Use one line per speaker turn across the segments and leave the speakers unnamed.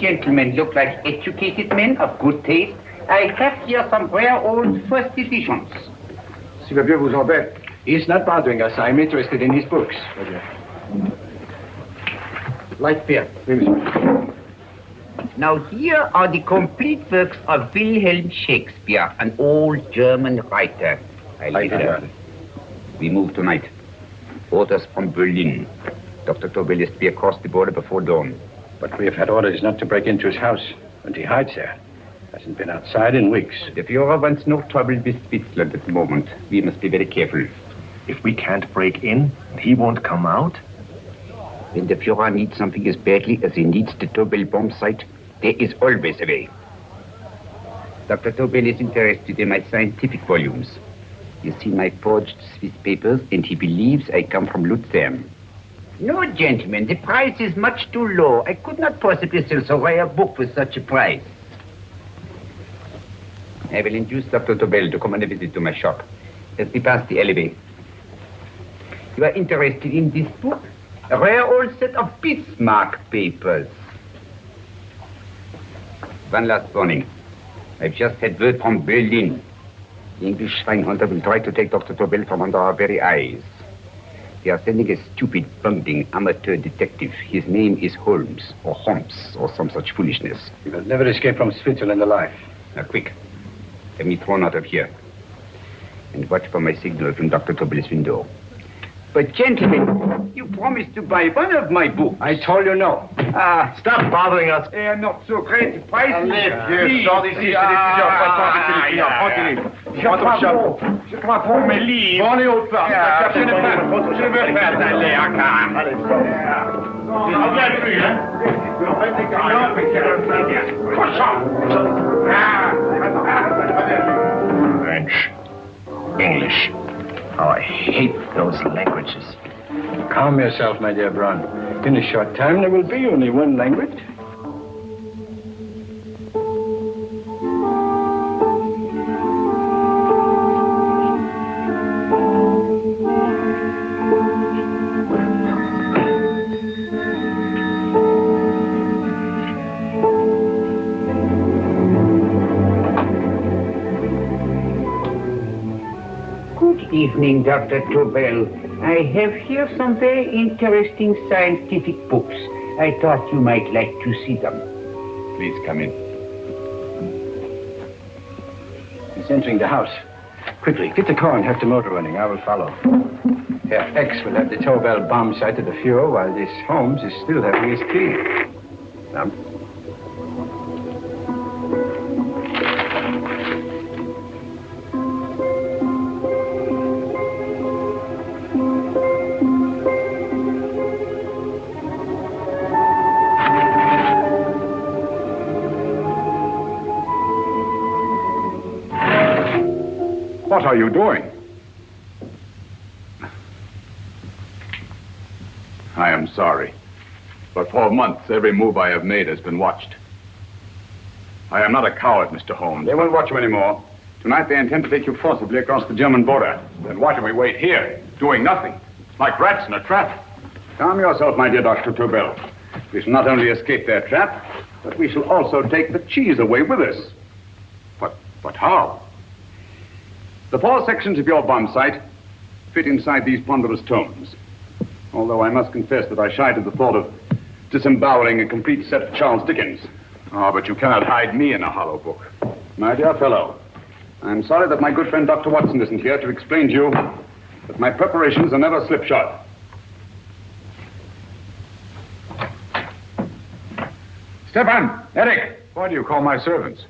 gentlemen look like educated men of good taste, I have here some rare old first editions.
Si le vieux vous embête. He's not bothering us. I'm interested in his books. Light beer.
Now here are the complete works of Wilhelm Shakespeare, an old German writer. We move tonight. Orders from Berlin. Dr. Tobel is to be across the border before dawn.
But we have had orders not to break into his house, and he hides there. Hasn't been outside in weeks.
The Führer wants no trouble with Switzerland at the moment. We must be very careful.
If we can't break in, he won't come out?
When the Führer needs something as badly as he needs the Tobel bomb site, there is always a way. Dr. Tobel is interested in my scientific volumes. He's seen my forged Swiss papers, and he believes I come from Lucerne. No, gentlemen, the price is much too low. I could not possibly sell so rare a book for such a price. I will induce Dr. Tobel to come on a visit to my shop as we pass the alleyway. You are interested in this book? A rare old set of Bismarck papers. One last warning. I've just had word from Berlin. The English spying hunter will try to take Dr. Tobel from under our very eyes. They are sending a stupid, bungling amateur detective. His name is Holmes, or some such foolishness.
He will never escape from Switzerland alive.
Now, quick. Have me thrown out of here. And watch for my signal from Dr. Tobel's window. But, gentlemen, you promised to buy one of my books.
I told you no.
Stop bothering us.
They are not so great. The price is...
Je crois pour mes livres. On est au pas. Je veux faire d'aller à Cannes. Allez, on vient plus, hein? French. English. Oh, I hate those languages.
Calm yourself, my dear Braun. In a short time, there will be only one language.
Evening, Dr. Tobel. I have here some very interesting scientific books. I thought you might like to see them.
Please come in.
He's entering the house. Quickly, get the car and have the motor running. I will follow. Herr X will have the Tobel bomb site to the Führer, while this Holmes is still having his tea. Now.
What are you doing? I am sorry, but for months every move I have made has been watched. I am not a coward, Mr. Holmes. They won't watch you anymore. Tonight they intend to take you forcibly across the German border. Then why do we wait here, doing nothing? It's like rats in a trap. Calm yourself, my dear Dr. Tobel. We shall not only escape their trap, but we shall also take the cheese away with us. But how? The 4 sections of your bomb site fit inside these ponderous tomes. Although I must confess that I shied at the thought of disemboweling a complete set of Charles Dickens. Oh, but you cannot hide me in a hollow book. My dear fellow, I'm sorry that my good friend Dr. Watson isn't here to explain to you that my preparations are never slipshod. Stefan, Eric, why do you call my servants?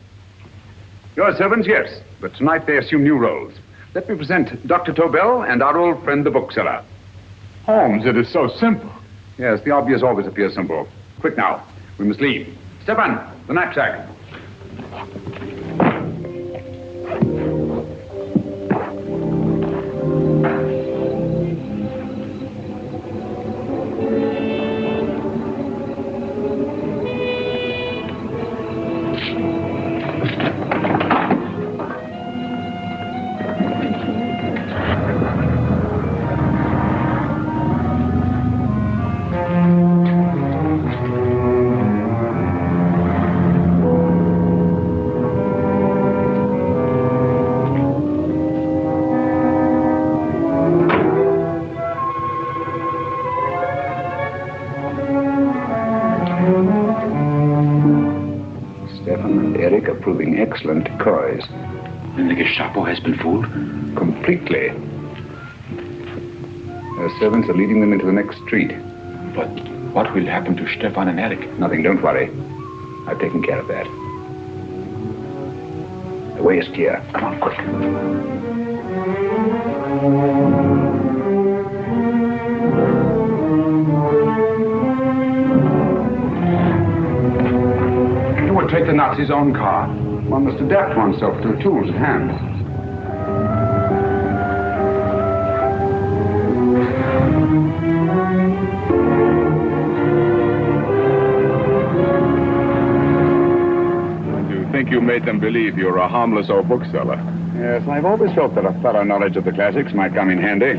Your servants, yes, but tonight they assume new roles. Let me present Dr. Tobel and our old friend, the bookseller. Holmes, it is so simple. Yes, the obvious always appears simple. Quick now, we must leave. Stefan, the knapsack.
maker proving excellent decoys.
Then the Gestapo has been fooled?
Completely. Their servants are leading them into the next street.
But what will happen to Stefan and Eric?
Nothing, don't worry. I've taken care of that. The way is clear. Come on, quick.
You would take the Nazis' own car. One must adapt oneself to the tools at hand.
You think you made them believe you're a harmless old bookseller?
Yes, I've always felt that a thorough knowledge of the classics might come in handy.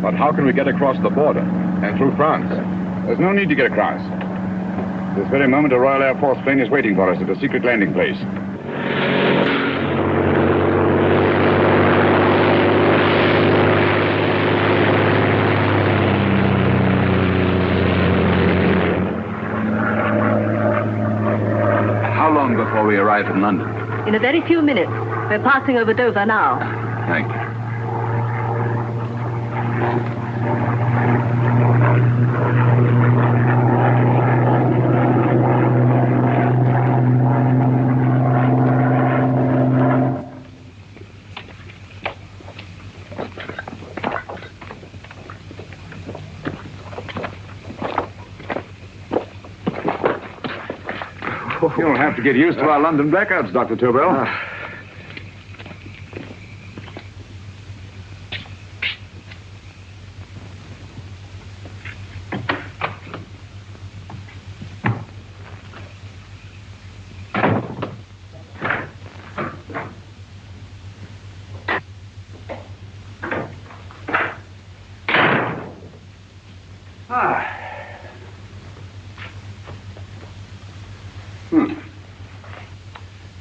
But how can we get across the border and through France?
There's no need to get across. This very moment, a Royal Air Force plane is waiting for us at a secret landing place.
How long before we arrive in London?
In a very few minutes. We're passing over Dover now.
Thank you.
You'll have to get used to our London blackouts, Dr. Tobel.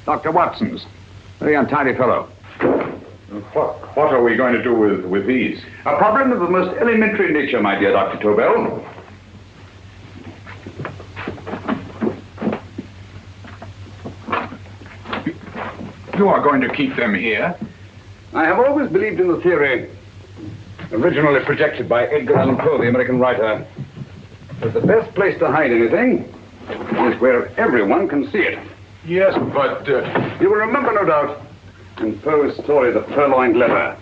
Dr. Watson's. Very untidy fellow.
What are we going to do with these?
A problem of the most elementary nature, my dear Dr. Tobel.
You are going to keep them here?
I have always believed in the theory, originally projected by Edgar Allan Poe, the American writer, that the best place to hide anything is where everyone can see it.
Yes, but...
You will remember, no doubt, in Poe's story, The Purloined Letter.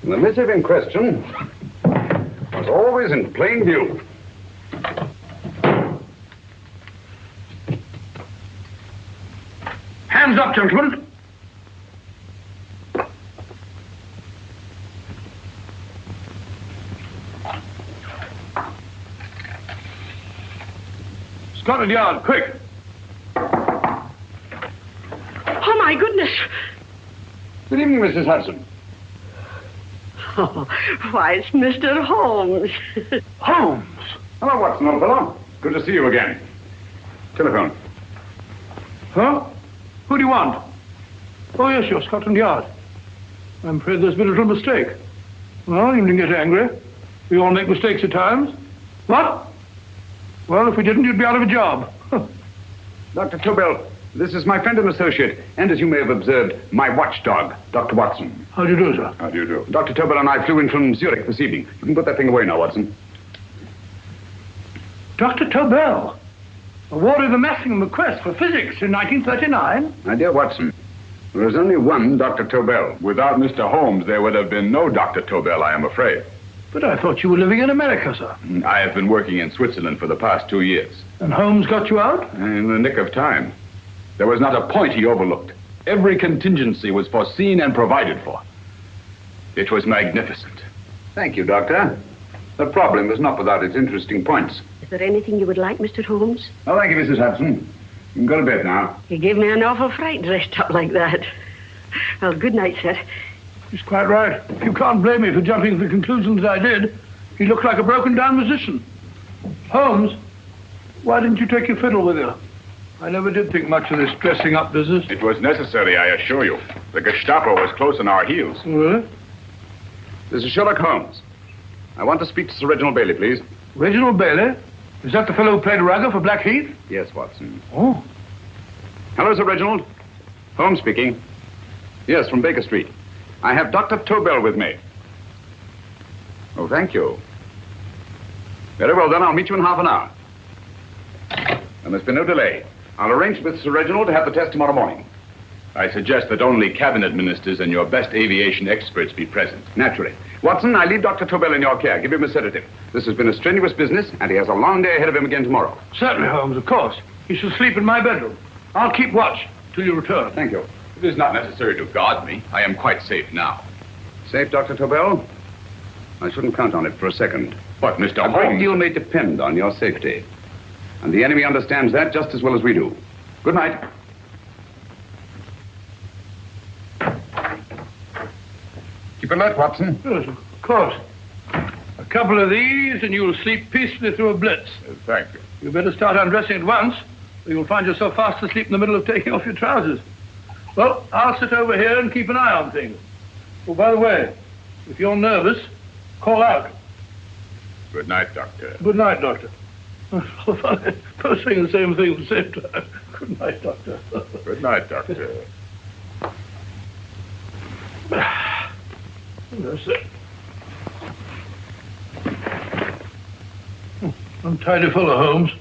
The missive in question was always in plain view.
Hands up, gentlemen. Scotland Yard, quick.
Oh, my goodness.
Good evening, Mrs. Hudson.
Oh, why, it's Mr. Holmes.
Holmes.
Hello, Watson, old fellow. Good to see you again. Telephone.
Huh? Who do you want? Oh, yes, you're Scotland Yard. I'm afraid there's been a little mistake. Well, you needn't get angry. We all make mistakes at times. What? Well, if we didn't, you'd be out of a job.
Dr. Tobel, this is my friend and associate, and as you may have observed, my watchdog, Dr. Watson.
How do you do, sir?
How do you do? Dr. Tobel and I flew in from Zurich this evening. You can put that thing away now, Watson.
Dr. Tobel, awarded the Massingham Quest for Physics in 1939.
My dear Watson, there is only one Dr. Tobel.
Without Mr. Holmes, there would have been no Dr. Tobel, I am afraid.
But I thought you were living in America, sir.
I have been working in Switzerland for the past 2 years.
And Holmes got you out?
In the nick of time. There was not a point he overlooked. Every contingency was foreseen and provided for. It was magnificent.
Thank you, Doctor. The problem is not without its interesting points.
Is there anything you would like, Mr. Holmes?
Oh, thank you, Mrs. Hudson. You can go to bed now.
You gave me an awful fright dressed up like that. Well, good night, sir.
He's quite right. You can't blame me for jumping to the conclusions I did. He looked like a broken-down musician. Holmes, why didn't you take your fiddle with you? I never did think much of this dressing-up business.
It was necessary, I assure you. The Gestapo was close on our heels.
Really?
This is Sherlock Holmes. I want to speak to Sir Reginald Bailey, please.
Reginald Bailey? Is that the fellow who played Rugger for Blackheath?
Yes, Watson.
Oh.
Hello, Sir Reginald. Holmes speaking. Yes, from Baker Street. I have Dr. Tobel with me. Oh, thank you. Very well, then. I'll meet you in half an hour. There must be no delay. I'll arrange with Sir Reginald to have the test tomorrow morning. I suggest that only cabinet ministers and your best aviation experts be present. Naturally. Watson, I leave Dr. Tobel in your care. Give him a sedative. This has been a strenuous business, and he has a long day ahead of him again tomorrow.
Certainly, Holmes, of course. He shall sleep in my bedroom. I'll keep watch till you return.
Thank you.
It is not necessary to guard me. I am quite safe now.
Safe, Dr. Tobel? I shouldn't count on it for a second.
But, Mr.
A great
Holmes...
deal may depend on your safety. And the enemy understands that just as well as we do. Good night. Keep alert, Watson.
Yes, of course. A couple of these, and you'll sleep peacefully through a blitz.
Thank you.
You better start undressing at once, or you'll find yourself fast asleep in the middle of taking off your trousers. Well, I'll sit over here and keep an eye on things. Oh, by the way, if you're nervous, call out.
Good night, Doctor.
Good night, Doctor. Both saying the same thing at the same time. Good night, Doctor.
Good night, Doctor.
That's it. Untidy fellow, Holmes.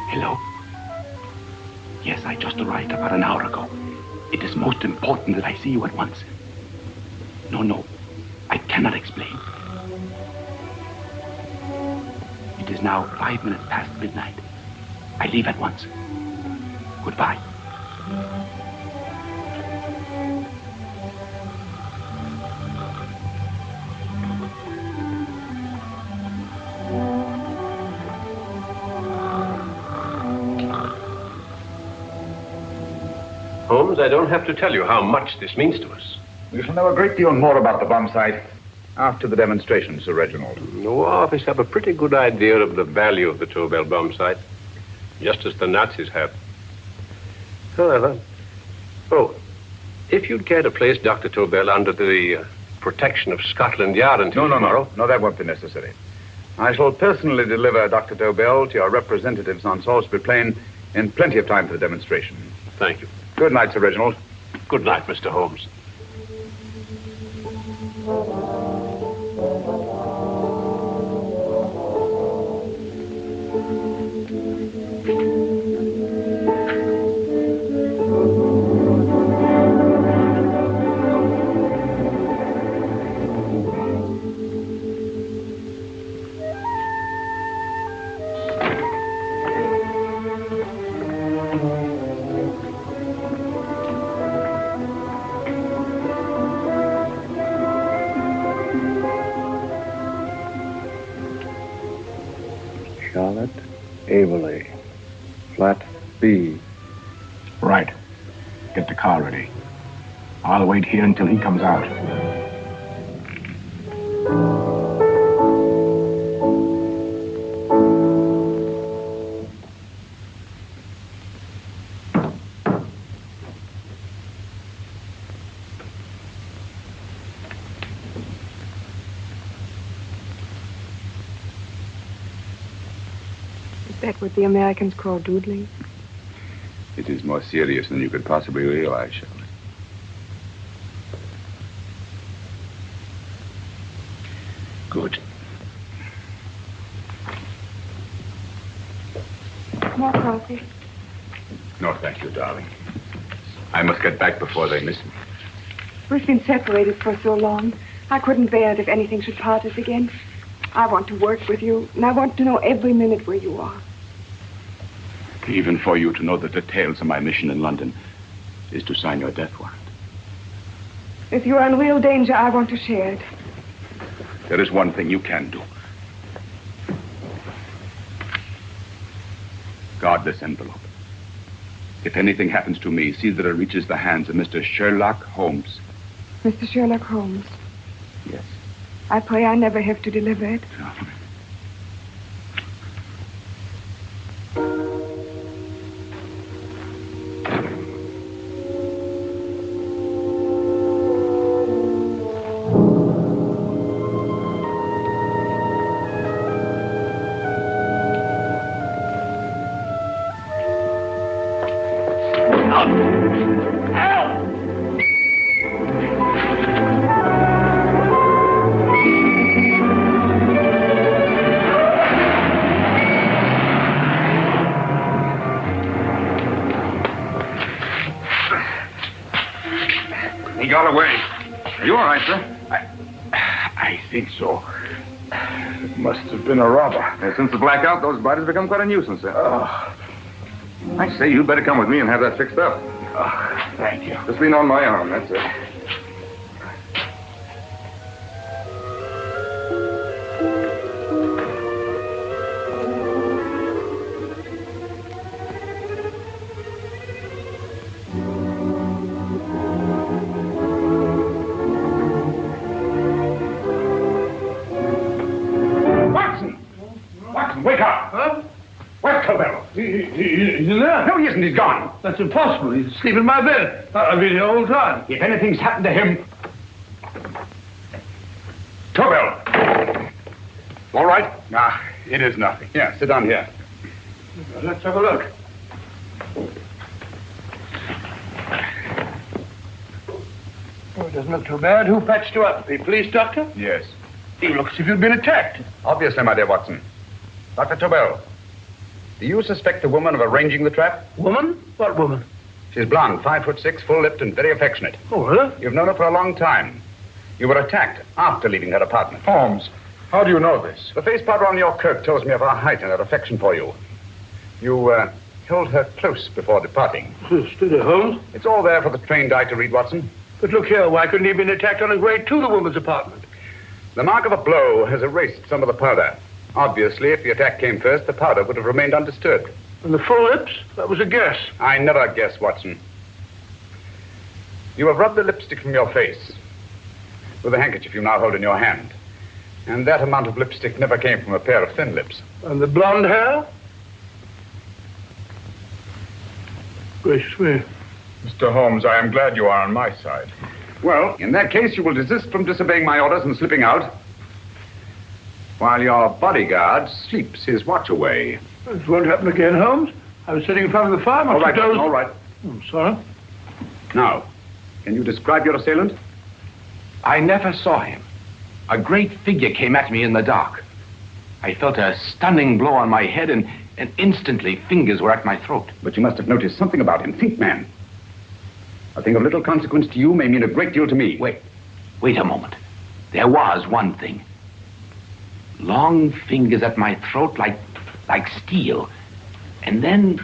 Hello. Yes, I just arrived about an hour ago. It is most important that I see you at once. No, I cannot explain. It is now 5 minutes past midnight. I leave at once. Goodbye.
Holmes, I don't have to tell you how much this means to us.
We shall know a great deal more about the bomb site after the demonstration, Sir Reginald.
The War Office have a pretty good idea of the value of the Tobel bomb site, just as the Nazis have. However, if you'd care to place Dr. Tobel under the protection of Scotland Yard until tomorrow...
No, that won't be necessary. I shall personally deliver Dr. Tobel to your representatives on Salisbury Plain in plenty of time for the demonstration.
Thank you.
Good night, Sir Reginald.
Good night, Mr. Holmes.
Flat B.
Right. Get the car ready. I'll wait here until he comes out.
Is that what the Americans call doodling?
It is more serious than you could possibly realize, Shirley. Good.
More coffee?
No, thank you, darling. I must get back before they miss me.
We've been separated for so long. I couldn't bear it if anything should part us again. I want to work with you, and I want to know every minute where you are.
Even for you to know the details of my mission in London is to sign your death warrant.
If you are in real danger, I want to share it.
There is one thing you can do. Guard this envelope. If anything happens to me, see that it reaches the hands of Mr. Sherlock Holmes.
Mr. Sherlock Holmes.
Yes.
I pray I never have to deliver it.
No.
He got away. Are you all right, sir?
I think so. It must have been a robber.
Since the blackout, those bodies have become quite a nuisance, sir. I say, you'd better come with me and have that fixed up.
Thank you.
Just lean on my arm, that's it.
Wake up!
Huh?
Where's Cobell?
He's in there.
No, he isn't. He's gone.
That's impossible. He's asleep in my bed. I've been here all the time.
If anything's happened to him... Cobell! All right?
Nah, it is nothing. Yeah, sit down here.
Let's have a look. Oh, it doesn't look too bad. Who patched you up? The police doctor?
Yes.
You look as if you'd been attacked.
Obviously, my dear Watson. Dr. Tobel, do you suspect the woman of arranging the trap?
Woman? What woman?
She's blonde, 5'6", full-lipped, and very affectionate.
Oh, really?
You've known her for a long time. You were attacked after leaving her apartment.
Holmes, how do you know this?
The face powder on your coat tells me of her height and her affection for you. You, held her close before departing.
Steady, Holmes.
It's all there for the trained eye to read, Watson.
But look here, why couldn't he have been attacked on his way to the woman's apartment?
The mark of a blow has erased some of the powder. Obviously, if the attack came first, the powder would have remained undisturbed.
And the full lips? That was a guess.
I never guess, Watson. You have rubbed the lipstick from your face with the handkerchief you now hold in your hand. And that amount of lipstick never came from a pair of thin lips.
And the blonde hair? Gracious me.
Mr. Holmes, I am glad you are on my side.
Well, in that case, you will desist from disobeying my orders and slipping out, while your bodyguard sleeps his watch away.
It won't happen again, Holmes. I was sitting in front of the fire.
All right, all right.
I'm sorry.
Now, can you describe your assailant?
I never saw him. A great figure came at me in the dark. I felt a stunning blow on my head, and instantly fingers were at my throat.
But you must have noticed something about him. Think, man. A thing of little consequence to you may mean a great deal to me.
Wait a moment. There was one thing. Long fingers at my throat like steel. And then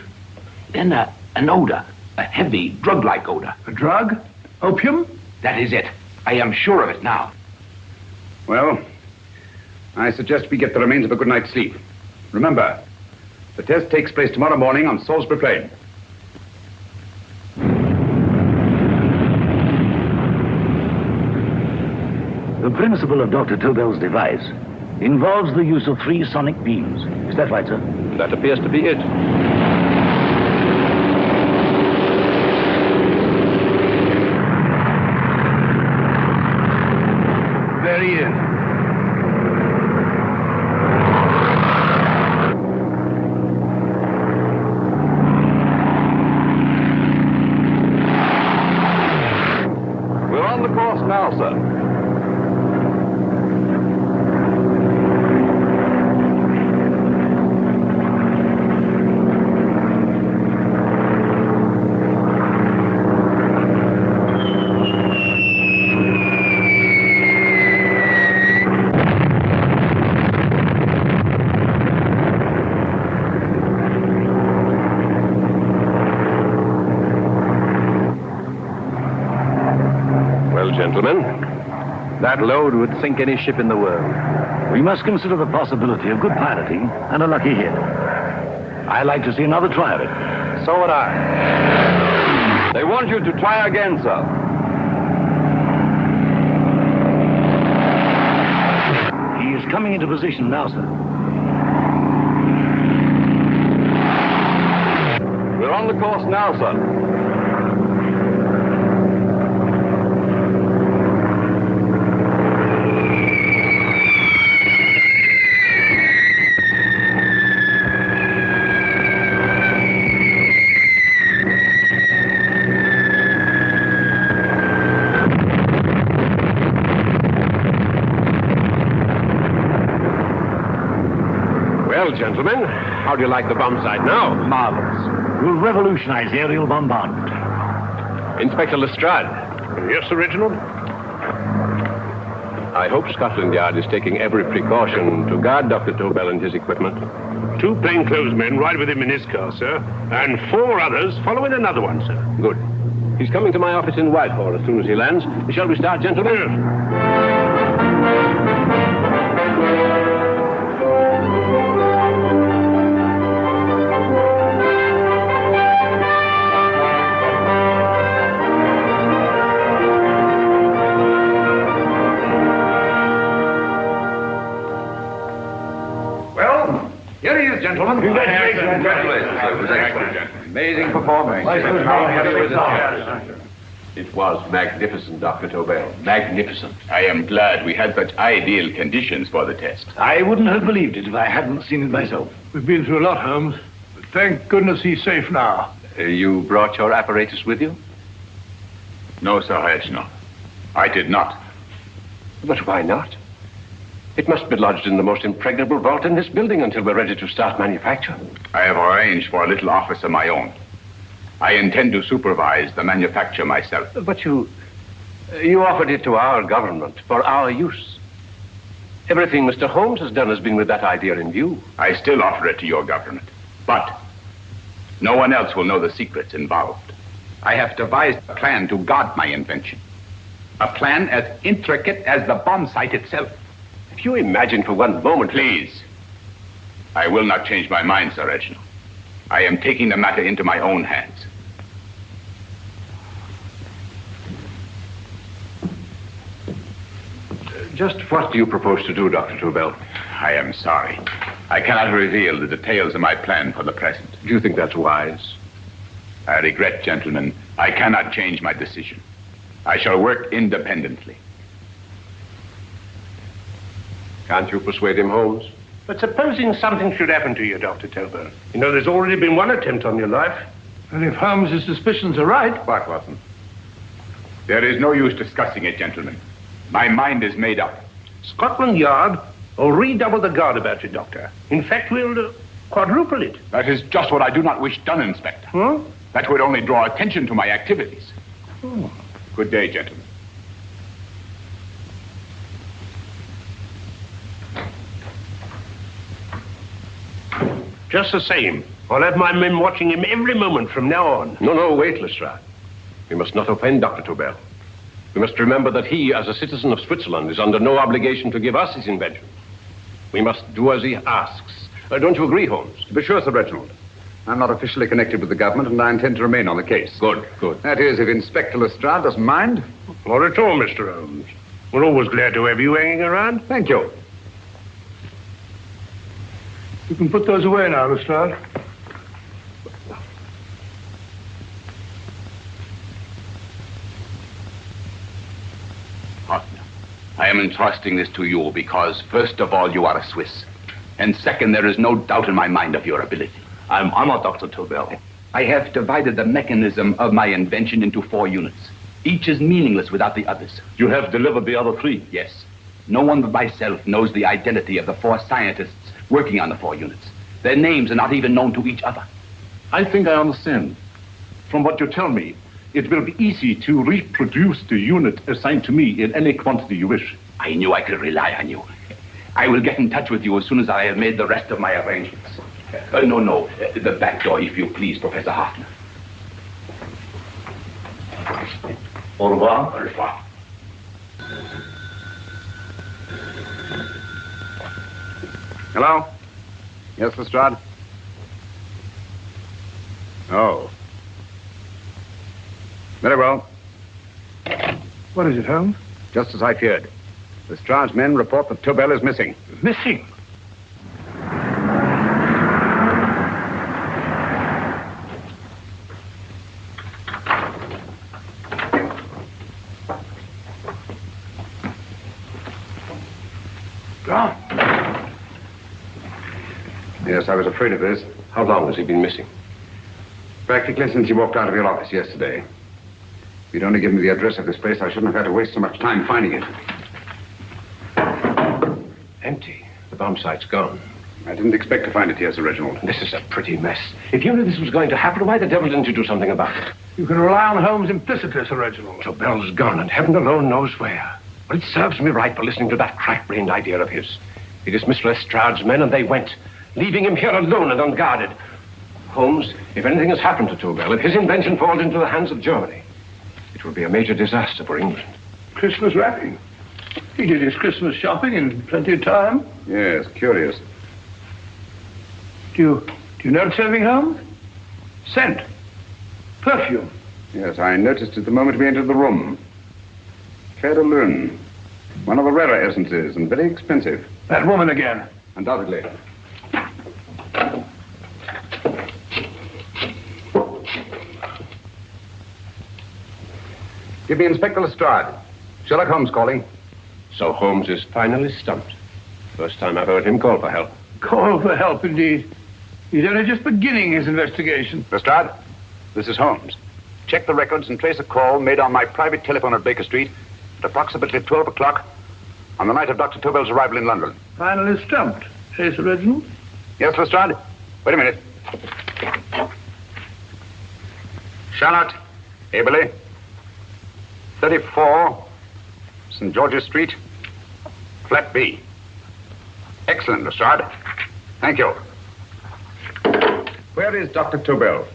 an odor, a heavy, drug-like odor.
A drug? Opium?
That is it. I am sure of it now.
Well, I suggest we get the remains of a good night's sleep. Remember, the test takes place tomorrow morning on Salisbury Plain.
The principle of Dr. Tobel's device involves the use of 3 sonic beams. Is that right, sir?
That appears to be it.
There he is.
We're on the course now, sir.
gentlemen. That load would sink any ship in the world.
We must consider the possibility of good piloting and a lucky hit. I'd like to see another try of it.
So would I. They want you to try again, sir.
He is coming into position now, sir.
We're on the course now, sir. Gentlemen, how do you like the bomb sight now?
Marvelous. Will revolutionize aerial bombardment.
Inspector Lestrade.
Yes, Sir Reginald?
I hope Scotland Yard is taking every precaution to guard Dr. Tobel and his equipment.
2 plainclothes men ride with him in his car, sir, and 4 others follow in another one, sir.
Good. He's coming to my office in Whitehall as soon as he lands. Shall we start, gentlemen?
Yes.
Here he is, gentlemen.
Congratulations.
It was excellent. Amazing performance.
It was magnificent, Dr. Tobel. Magnificent.
I am glad we had such ideal conditions for the test.
I wouldn't have believed it if I hadn't seen it myself.
We've been through a lot, Holmes, but thank goodness he's safe now.
You brought your apparatus with you?
No, Sir Reginald. I did not.
But why not? It must be lodged in the most impregnable vault in this building until we're ready to start manufacture.
I have arranged for a little office of my own. I intend to supervise the manufacture myself.
But you offered it to our government for our use. Everything Mr. Holmes has done has been with that idea in view.
I still offer it to your government, but no one else will know the secrets involved. I have devised a plan to guard my invention. A plan as intricate as the bomb sight itself.
If you imagine for one moment...
Please. I will not change my mind, Sir Reginald. I am taking the matter into my own hands.
Just what do you propose to do, Dr. Tobel?
I am sorry. I cannot reveal the details of my plan for the present.
Do you think that's wise?
I regret, gentlemen, I cannot change my decision. I shall work independently.
Can't you persuade him, Holmes?
But supposing something should happen to you, Dr. Tobel. You know, there's already been one attempt on your life. And if Holmes' suspicions are right...
What, Watson? There is no use discussing it, gentlemen. My mind is made up.
Scotland Yard will redouble the guard about you, Doctor. In fact, we'll quadruple it.
That is just what I do not wish done, Inspector.
Huh?
That would only draw attention to my activities.
Oh.
Good day, gentlemen.
Just the same, I'll have my men watching him every moment from now on.
No, wait, Lestrade. We must not offend Dr. Tobel. We must remember that he, as a citizen of Switzerland, is under no obligation to give us his invention. We must do as he asks. Don't you agree, Holmes?
To be sure, Sir Reginald. I'm not officially connected with the government, and I intend to remain on the case.
Good.
That is, if Inspector Lestrade doesn't mind.
Not at all, Mr. Holmes. We're always glad to have you hanging around.
Thank you.
You can put those away now, Lestrade.
Hartmann, I am entrusting this to you because, first of all, you are a Swiss. And second, there is no doubt in my mind of your ability.
I'm honored, Dr. Tobel.
I have divided the mechanism of my invention into 4 units. Each is meaningless without the others.
You have delivered the other 3?
Yes. No one but myself knows the identity of the 4 scientists working on the 4 units. Their names are not even known to each other.
I think I understand. From what you tell me, it will be easy to reproduce the unit assigned to me in any quantity you wish.
I knew I could rely on you. I will get in touch with you as soon as I have made the rest of my arrangements. No. The back door, if you please, Professor Hartmann.
Au revoir.
Au revoir. Hello? Yes, Lestrade? Oh. Very well.
What is it, Holmes?
Just as I feared. Lestrade's men report that Tobel is missing.
Missing? Gone.
Yes, I was afraid of this.
How long has he been missing?
Practically since he walked out of your office yesterday. If you'd only given me the address of this place, I shouldn't have had to waste so much time finding it.
Empty. The bomb site's gone.
I didn't expect to find it here, Sir Reginald.
This is a pretty mess. If you knew this was going to happen, why the devil didn't you do something about it?
You can rely on Holmes implicitly, Sir Reginald.
Tobel's gone, and heaven alone knows where. But it serves me right for listening to that crack-brained idea of his. He dismissed Lestrade's men, and they went, leaving him here alone and unguarded. Holmes, if anything has happened to Tobel, if his invention falls into the hands of Germany, it will be a major disaster for England.
Christmas wrapping. He did his Christmas shopping in plenty of time.
Yes, curious.
Do you notice anything, Holmes? Scent. Perfume.
Yes, I noticed it the moment we entered the room. Claire de Lune. One of the rarer essences, and very expensive.
That woman again.
Undoubtedly. Give me Inspector Lestrade. Sherlock Holmes calling.
So Holmes is finally stumped. First time I've heard him call for help.
Call for help, indeed. He's only just beginning his investigation.
Lestrade, this is Holmes. Check the records and trace a call made on my private telephone at Baker Street at approximately 12 o'clock on the night of Dr. Tobel's arrival in London.
Finally stumped. Hey, Sir Reginald?
Yes, Lestrade? Wait a minute. Charlotte, Aberley, 34, St. George's Street, flat B. Excellent, Lestrade. Thank you. Where is Dr. Tobel?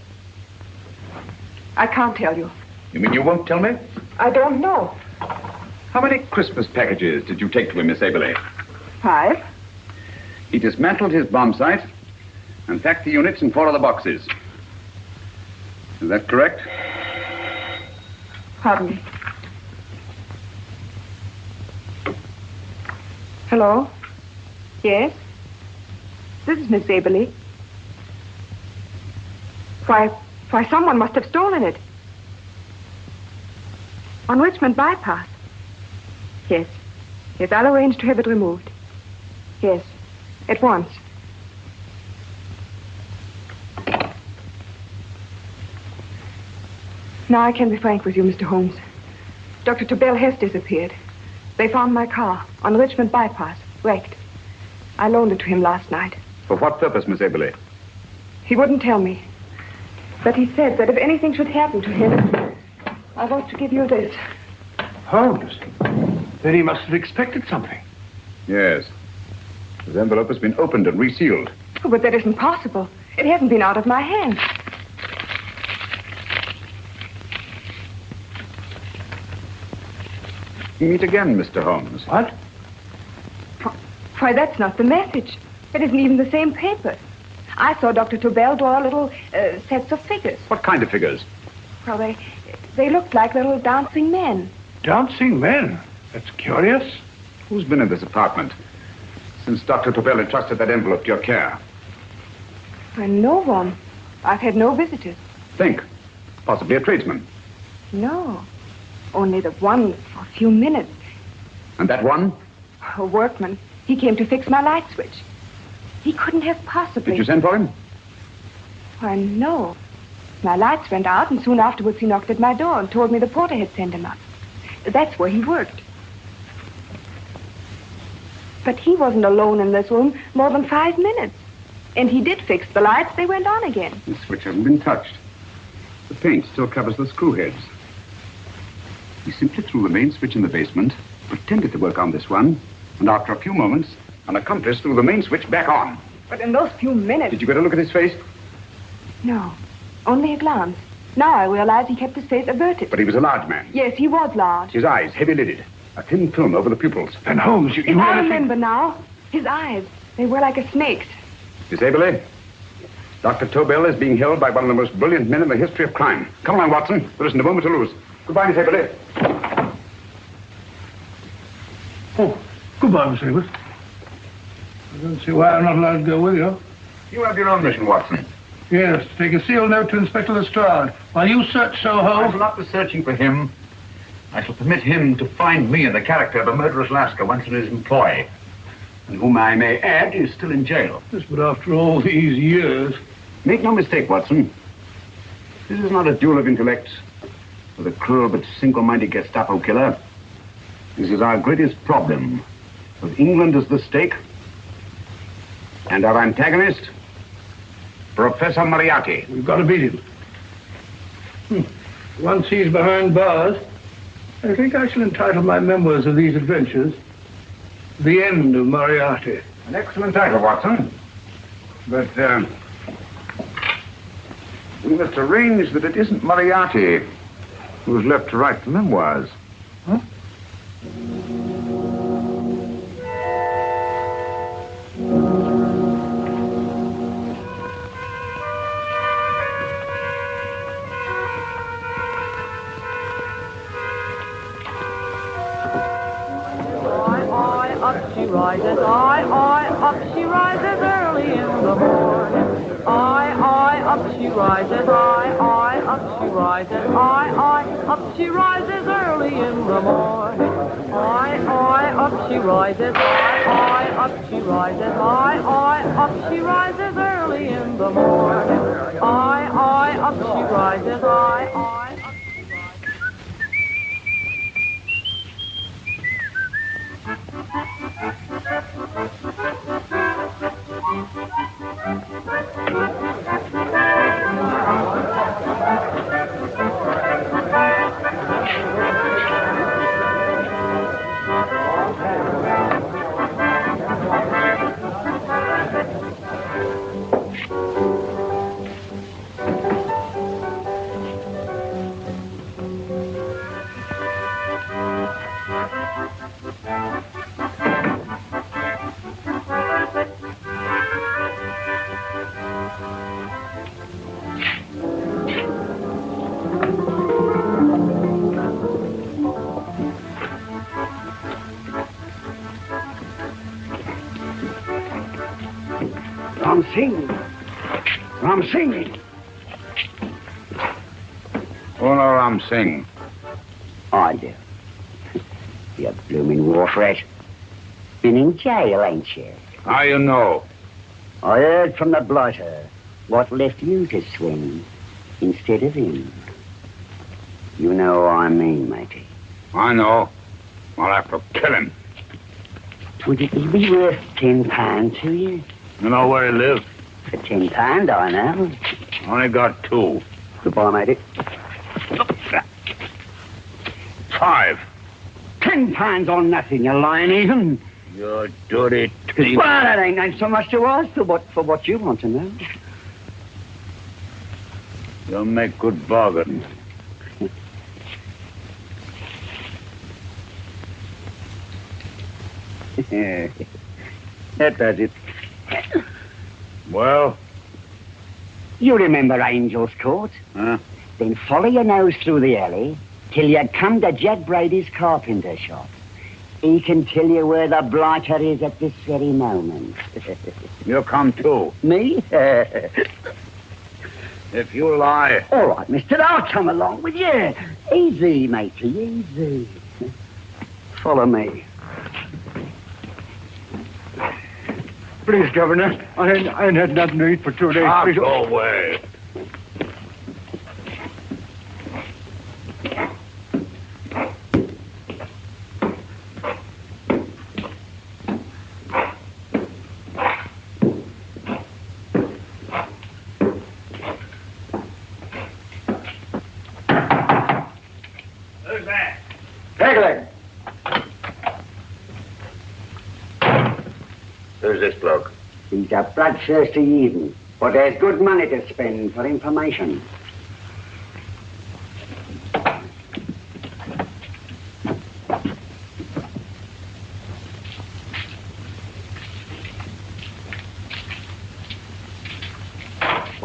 I can't tell you.
You mean you won't tell me?
I don't know.
How many Christmas packages did you take to him, Miss Aberley?
5.
He dismantled his bomb site and packed the units in 4 other boxes. Is that correct?
Pardon me. Hello? Yes? This is Miss Aberley. Why, someone must have stolen it. On Richmond Bypass. Yes. Yes, I'll arrange to have it removed. Yes, at once. Now I can be frank with you, Mr. Holmes. Dr. Tobel has disappeared. They found my car on Richmond Bypass, wrecked. I loaned it to him last night.
For what purpose, Miss Aberley?
He wouldn't tell me. But he said that if anything should happen to him, I want to give you this.
Holmes? Then he must have expected something.
Yes. His envelope has been opened and resealed.
Oh, but that isn't possible. It hasn't been out of my hands.
Meet again, Mr. Holmes.
What?
Why, that's not the message. It isn't even the same paper. I saw Dr. Tobel draw little sets of figures.
What kind of figures?
Well, they looked like little dancing men.
Dancing men? That's curious.
Who's been in this apartment since Dr. Tobel entrusted that envelope to your care?
Why, no one. I've had no visitors.
Think. Possibly a tradesman.
No. Only the one for a few minutes.
And that one?
A workman. He came to fix my light switch. He couldn't have possibly...
Did you send for him?
Why, no. My lights went out, and soon afterwards he knocked at my door and told me the porter had sent him up. That's where he worked. But he wasn't alone in this room more than 5 minutes. And he did fix the lights. They went on again.
The switch hasn't been touched. The paint still covers the screw heads. He simply threw the main switch in the basement, pretended to work on this one, and after a few moments, an accomplice threw the main switch back on.
But in those few minutes...
Did you get a look at his face?
No, only a glance. Now I realize he kept his face averted.
But he was a large man.
Yes, he was large.
His eyes heavy-lidded. A thin film over the pupils.
And Holmes, you
I remember now. His eyes, they were like a snake's.
Miss Aberley, Dr. Tobel is being held by one of the most brilliant men in the history of crime. Come along, Watson. There isn't a moment to lose. Goodbye, Miss Aberley.
Oh, goodbye, Miss Aberley. I don't see why I'm not allowed to go with you.
You have your own mission, Watson.
Yes, take a sealed note to Inspector Lestrade. While you search Soho...
I shall not be searching for him. I shall permit him to find me in the character of a murderous Lascar once in his employ, and whom I may add is still in jail.
Yes, but after all these years...
Make no mistake, Watson. This is not a duel of intellects with a cruel but single-minded Gestapo killer. This is our greatest problem, with England as the stake, and our antagonist, Professor Moriarty.
We've got to beat him. Once he's behind bars, I think I shall entitle my memoirs of these adventures The End of Moriarty.
An excellent title, Watson. But, we must arrange that it isn't Moriarty who's left to write the memoirs.
Huh?
Up she rises, up she rises early in the morning. Up she rises, up she rises, up she rises early in the morning. Up she rises, up she rises, up she rises early in the morning. Up she rises,
Ram Singh.
Oh, no, Ram Singh.
I do. You blooming wharf rat. Been in jail, ain't you?
How you know?
I heard from the blighter what left you to swing instead of him. You know what I mean, matey.
I know. I'll have to kill him.
Would it be worth £10 to you?
You know where he lives?
For £10, I know.
Only got 2.
Goodbye, matey.
5.
£10 on nothing, you lying heathen.
You dirty thief.
Well, that ain't so much to ask for what you want to know.
You'll make good bargain.
That does it.
Well?
You remember Angel's Court?
Huh?
Then follow your nose through the alley till you come to Jack Brady's carpenter shop. He can tell you where the blighter is at this very moment.
You'll come too.
Me?
If you lie.
All right, mister, I'll come along with you. Easy, matey, easy. Follow me.
Please, Governor, I ain't had nothing to eat for 2 days.
Please. Go away.
Who's that?
Pegleg!
Who's this bloke?
He's a bloodthirsty heathen, but there's good money to spend for information.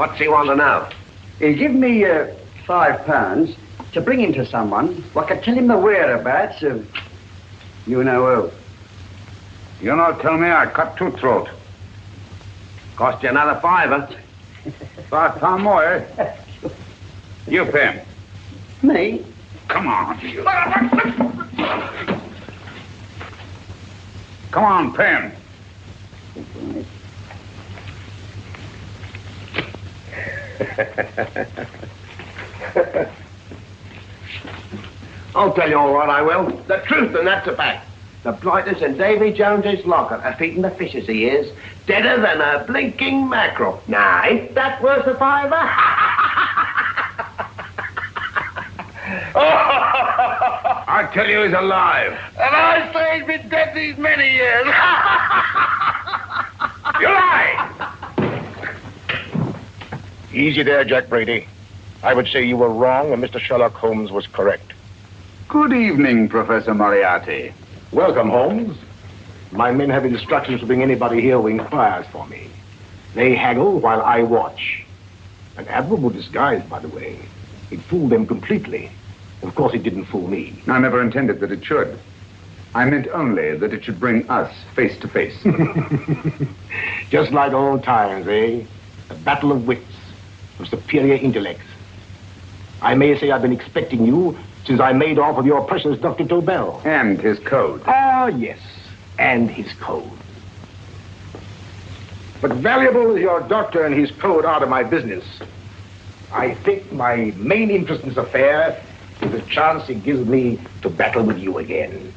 What's he want to know?
He give me £5 to bring him to someone what could tell him the whereabouts of you know who.
You not tell me I cut two throat.
Cost you another £5.
£5 more, eh? You pay him.
Me?
Come on. Come on, pay him.
I'll tell you all right, I will. The truth, and that's a fact. The blighters in Davy Jones's locker are feeding the fishes, he is. Deader than a blinking mackerel. Now, ain't that worth a £5?
I tell you he's alive.
And I say he's been dead these many years.
You lie!
Easy there, Jack Brady. I would say you were wrong and Mr. Sherlock Holmes was correct.
Good evening, Professor Moriarty.
Welcome, Holmes. My men have instructions to bring anybody here who inquires for me. They haggle while I watch. An admirable disguise, by the way. It fooled them completely. Of course, it didn't fool me.
I never intended that it should. I meant only that it should bring us face to face.
Just like old times, eh? A battle of wits, of superior intellects. I may say I've been expecting you since I made off with your precious Dr. Tobel.
And his code.
Ah, yes, and his code. But valuable as your doctor and his code are to my business, I think my main interest in this affair is the chance it gives me to battle with you again.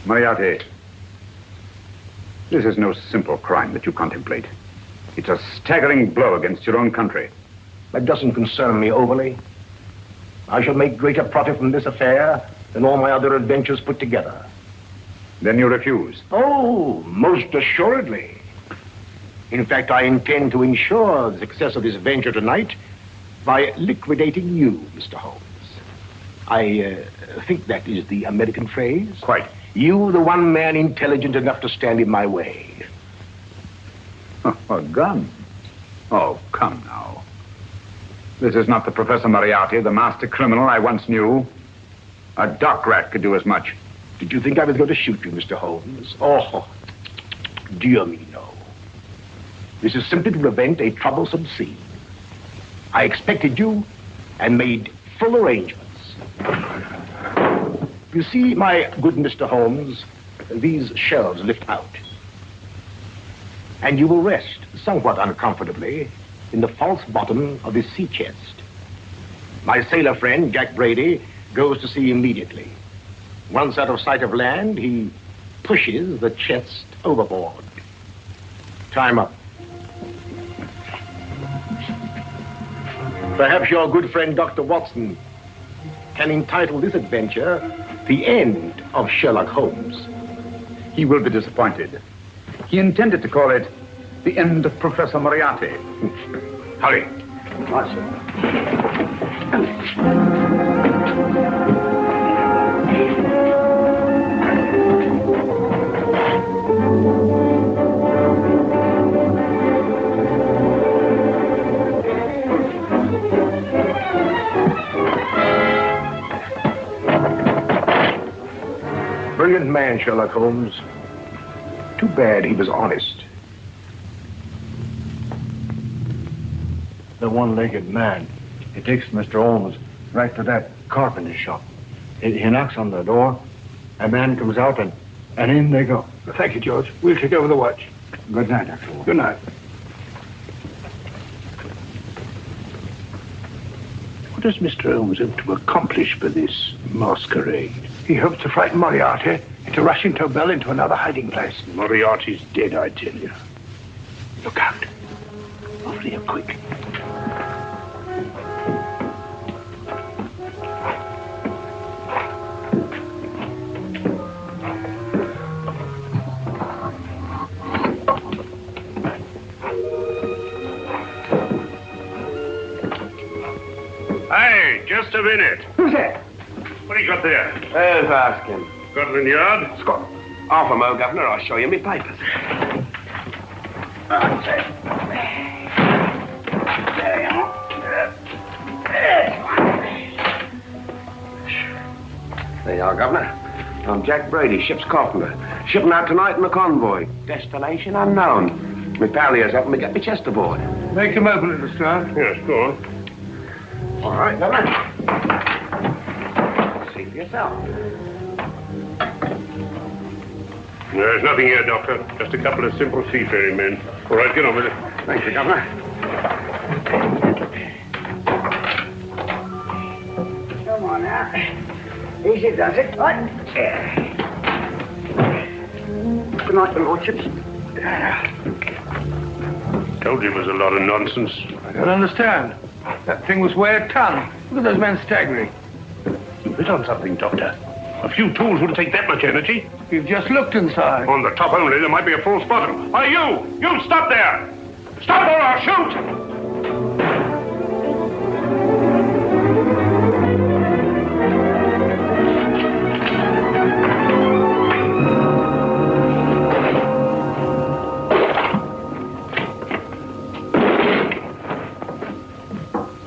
Moriarty, this is no simple crime that you contemplate. It's a staggering blow against your own country.
That doesn't concern me overly. I shall make greater profit from this affair than all my other adventures put together.
Then you refuse?
Oh, most assuredly. In fact, I intend to ensure the success of this venture tonight by liquidating you, Mr. Holmes. I think that is the American phrase.
Quite.
You, the one man intelligent enough to stand in my way.
A gun? Oh, come now. This is not the Professor Moriarty, the master criminal I once knew. A dock rat could do as much.
Did you think I was going to shoot you, Mr. Holmes? Oh, dear me, no. This is simply to prevent a troublesome scene. I expected you and made full arrangements. You see, my good Mr. Holmes, these shelves lift out. And you will rest somewhat uncomfortably in the false bottom of this sea chest. My sailor friend, Jack Brady, goes to sea immediately. Once out of sight of land, he pushes the chest overboard. Time up. Perhaps your good friend, Dr. Watson, can entitle this adventure The End of Sherlock Holmes.
He will be disappointed. He intended to call it The End of Professor Moriarty. Hurry.
Right,
Brilliant man, Sherlock Holmes. Too bad he was honest.
The one-legged man. He takes Mr. Holmes right to that carpenter shop. He knocks on the door. A man comes out and in they go.
Thank you, George. We'll take over the watch.
Good night, Dr. Holmes.
Good night. What does Mr. Holmes hope to accomplish by this masquerade? He hopes to frighten Moriarty into rushing Tobel into another hiding place. Moriarty's dead, I tell you. Look out. Over here, quick.
Hey, just a minute.
Who's that?
What do you got there?
Let's ask him.
Scotland Yard?
Scott.
Half a mo, Governor. I'll show you my papers. There you are. There you are, Governor. I'm Jack Brady, ship's carpenter. Shipping out tonight in the convoy. Destination unknown. My pal here's helping me get my chest aboard.
Make him open it, Lestrade.
Yes, go on.
All right, Governor. See for yourself.
There's nothing here, Doctor. Just a couple of simple seafaring men. All right, get on with it.
Thank you, Governor. Come on now. Easy does it. What? Good night, the Lordships.
Told you it was a lot of nonsense.
I don't understand. That thing was way a ton. Look at those men staggering.
You hit on something, Doctor. A few tools wouldn't take that much energy.
You've just looked inside.
On the top only, there might be a false bottom. Why, you stop there! Stop or I'll shoot!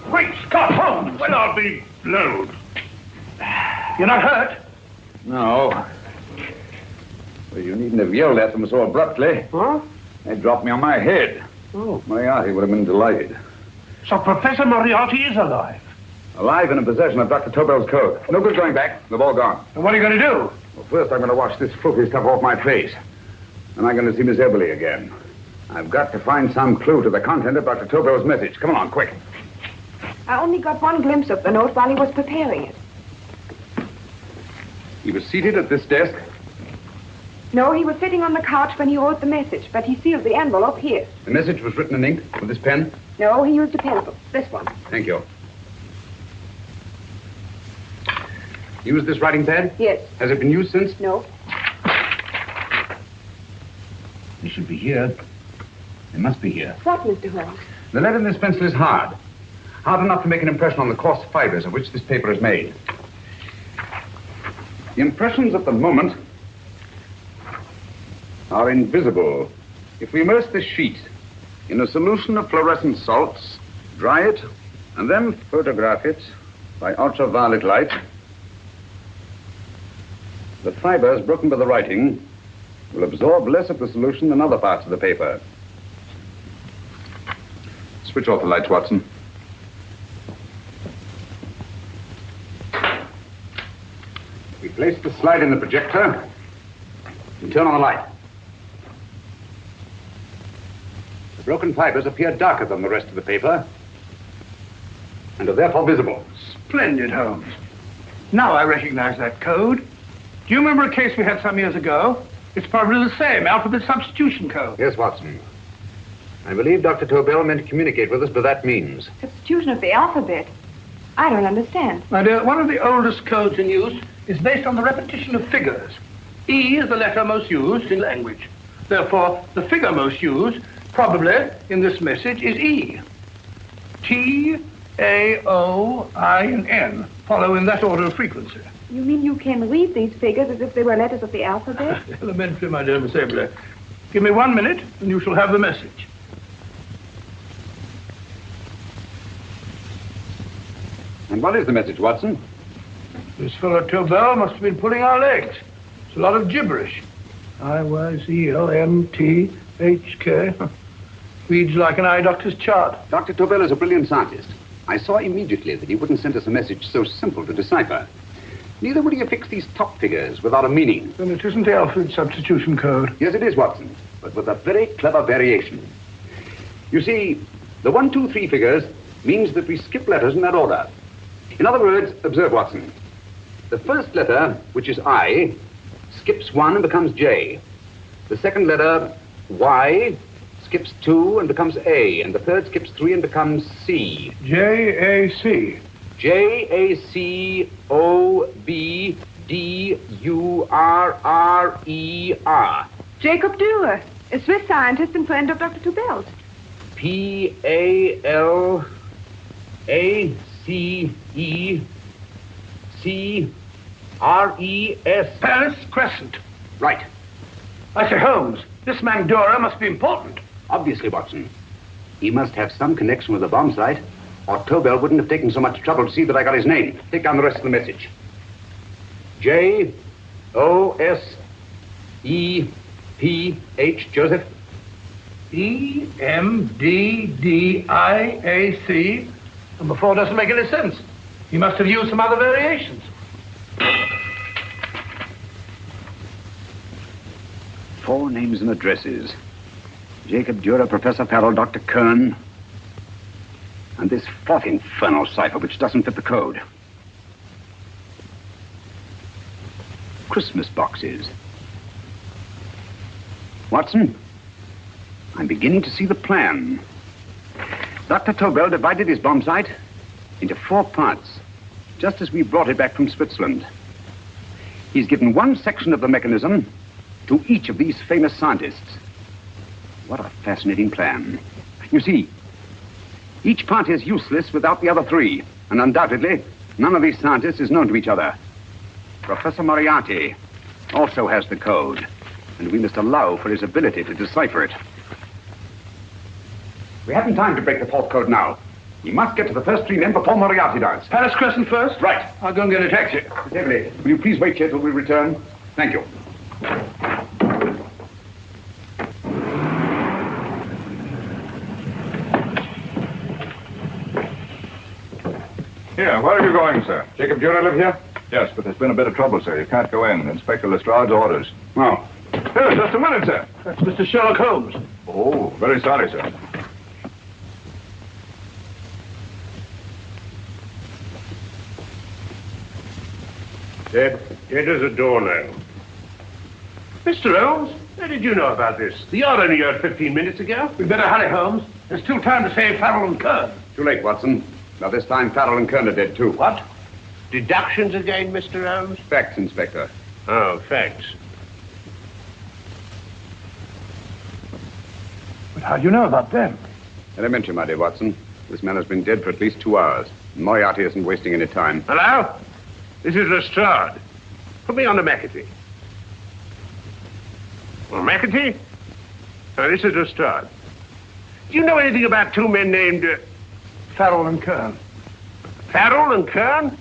Great Scott, Holmes!
Well, I'll be blowed.
You're not hurt?
No. Well, you needn't have yelled at them so abruptly.
Huh?
They dropped me on my head.
Oh.
Moriarty would have been delighted.
So Professor Moriarty is alive.
Alive and in possession of Dr. Tobel's code. No good going back. They've all gone.
And what are you going to do?
Well, first I'm going to wash this filthy stuff off my face. Then I'm going to see Miss Eberly again. I've got to find some clue to the content of Dr. Tobel's message. Come along, quick.
I only got one glimpse of the note while he was preparing it.
He was seated at this desk.
No, he was sitting on the couch when he wrote the message, but he sealed the envelope here.
The message was written in ink with this pen.
No, he used a pencil. This one.
Thank you. Used this writing pad?
Yes.
Has it been used since?
No.
It should be here. It must be here.
What, Mr. Holmes?
The lead in this pencil is hard. Hard enough to make an impression on the coarse fibers of which this paper is made. The impressions at the moment are invisible. If we immerse this sheet in a solution of fluorescent salts, dry it, and then photograph it by ultraviolet light, the fibers broken by the writing will absorb less of the solution than other parts of the paper. Switch off the lights, Watson. We place the slide in the projector and turn on the light. The broken fibers appear darker than the rest of the paper and are therefore visible.
Splendid, Holmes. Now I recognize that code. Do you remember a case we had some years ago? It's probably the same, alphabet substitution code.
Yes, Watson. I believe Dr. Tobel meant to communicate with us by that means.
Substitution of the alphabet. I don't understand.
My dear, one of the oldest codes in use is based on the repetition of figures. E is the letter most used in language. Therefore, the figure most used, probably in this message, is E. T, A, O, I, and N follow in that order of frequency.
You mean you can read these figures as if they were letters of the alphabet?
Elementary, my dear Miss Eberly. Give me 1 minute, and you shall have the message.
And what is the message, Watson?
This fellow Tobel must have been pulling our legs. It's a lot of gibberish. I-Y-Z-L-M-T-H-K. Reads like an eye doctor's chart.
Dr. Tobel is a brilliant scientist. I saw immediately that he wouldn't send us a message so simple to decipher. Neither would he affix these top figures without a meaning.
Then it isn't the alphabet substitution code.
Yes, it is, Watson, but with a very clever variation. You see, the 1, 2, 3 figures means that we skip letters in that order. In other words, observe, Watson. The first letter, which is I, skips 1 and becomes J. The second letter, Y, skips 2 and becomes A. And the third skips 3 and becomes C.
J-A-C.
J-A-C-O-B-D-U-R-R-E-R.
Jacob Dewar, a Swiss scientist and friend of Dr. Tobel's.
P-A-L-A-C-E-C-R-E-S.
Paris Crescent.
Right.
I say, Holmes, this man Dora must be important.
Obviously, Watson. He must have some connection with the bomb site, or Tobel wouldn't have taken so much trouble to see that I got his name. Take down the rest of the message. J-O-S-E-P-H, Joseph.
E-M-D-D-I-A-C. Number 4 doesn't make any sense. He must have used some other variations.
4 names and addresses. Jacob Dürer, Professor Farrell, Dr. Kern. And this 4th infernal cipher, which doesn't fit the code. Christmas boxes. Watson, I'm beginning to see the plan. Dr. Tobel divided his bomb site into 4 parts, just as we brought it back from Switzerland. He's given one section of the mechanism to each of these famous scientists. What a fascinating plan. You see, each part is useless without the other 3, and undoubtedly, none of these scientists is known to each other. Professor Moriarty also has the code, and we must allow for his ability to decipher it. We haven't time to break the 4th code now. We must get to the first 3 men before Moriarty does.
Palace Crescent first?
Right.
I'll go and get a taxi.
Miss Everly, will you please wait here till we return? Thank you.
Here, where are you going, sir? Jacob Dürer live here? Yes, but there's been a bit of trouble, sir. You can't go in. Inspector Lestrade's orders. Oh. Here, just a minute, sir.
That's Mr. Sherlock Holmes.
Oh, very sorry, sir.
Dead as a doornail. Mr. Holmes, how did you know about this? The yard only heard 15 minutes ago.
We'd better hurry, Holmes. There's still time to save Farrell and Kern.
Too late, Watson. Now, this time, Farrell and Kern are dead, too.
What? Deductions again, Mr. Holmes?
Facts, Inspector.
Oh, facts.
But how do you know about them?
Elementary, my dear Watson. This man has been dead for at least 2 hours. Moriarty isn't wasting any time.
Hello? This is Lestrade. Put me on to McAtee. Well, McAtee? This is Lestrade. Do you know anything about 2 men named...
Farrell and Kern.
Farrell and Kern?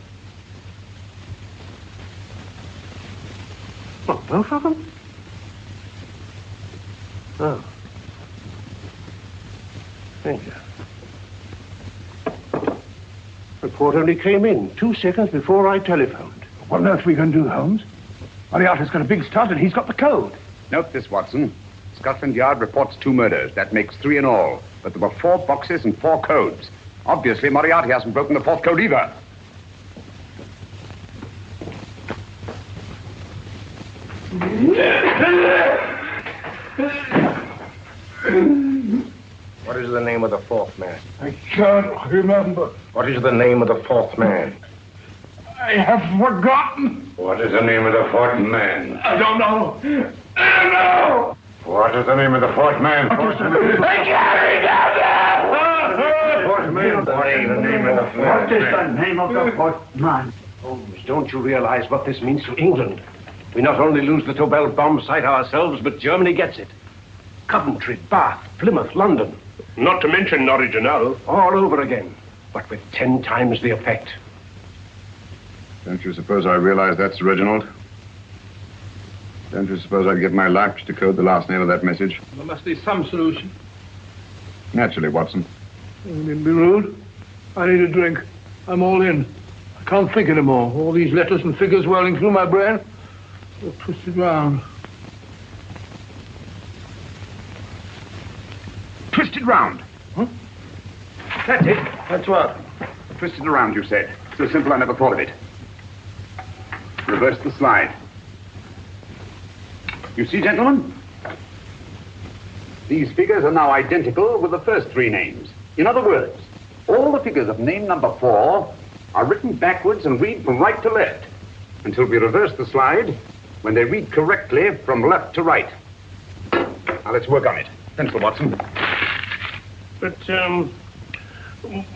What, both of them? Oh. Thank you. Report only came in 2 seconds before I telephoned.
What on earth are we going to do, Holmes? Moriarty's got a big start and he's got the code.
Note this, Watson. Scotland Yard reports 2 murders. That makes 3 in all. But there were 4 boxes and 4 codes. Obviously, Moriarty hasn't broken the 4th code either.
What is the name of the 4th man?
I can't remember.
What is the name of the 4th man?
I have forgotten.
What is the name of the 4th man?
I don't know. I don't know.
What is the name of the 4th man?
I can't remember.
What is the name of the 4th man?
What is the name of the 4th man?
Holmes, don't you realize what this means to England? We not only lose the Tobel bomb site ourselves, but Germany gets it. Coventry, Bath, Plymouth, London. Not to mention Norwich and Hull. All over again, but with 10 times the effect.
Don't you suppose I realize that's Reginald? Don't you suppose I'd give my life to decode the last name of that message?
There must be some solution.
Naturally, Watson.
You needn't be rude. I need a drink. I'm all in. I can't think anymore. All these letters and figures whirling through my brain. They're twisted round.
Twisted round.
Huh?
That's it.
That's what?
Twisted around, you said. So simple, I never thought of it. Reverse the slide. You see, gentlemen? These figures are now identical with the first 3 names. In other words, all the figures of name number 4 are written backwards and read from right to left until we reverse the slide when they read correctly from left to right. Now, let's work on it. Pencil, Watson.
But,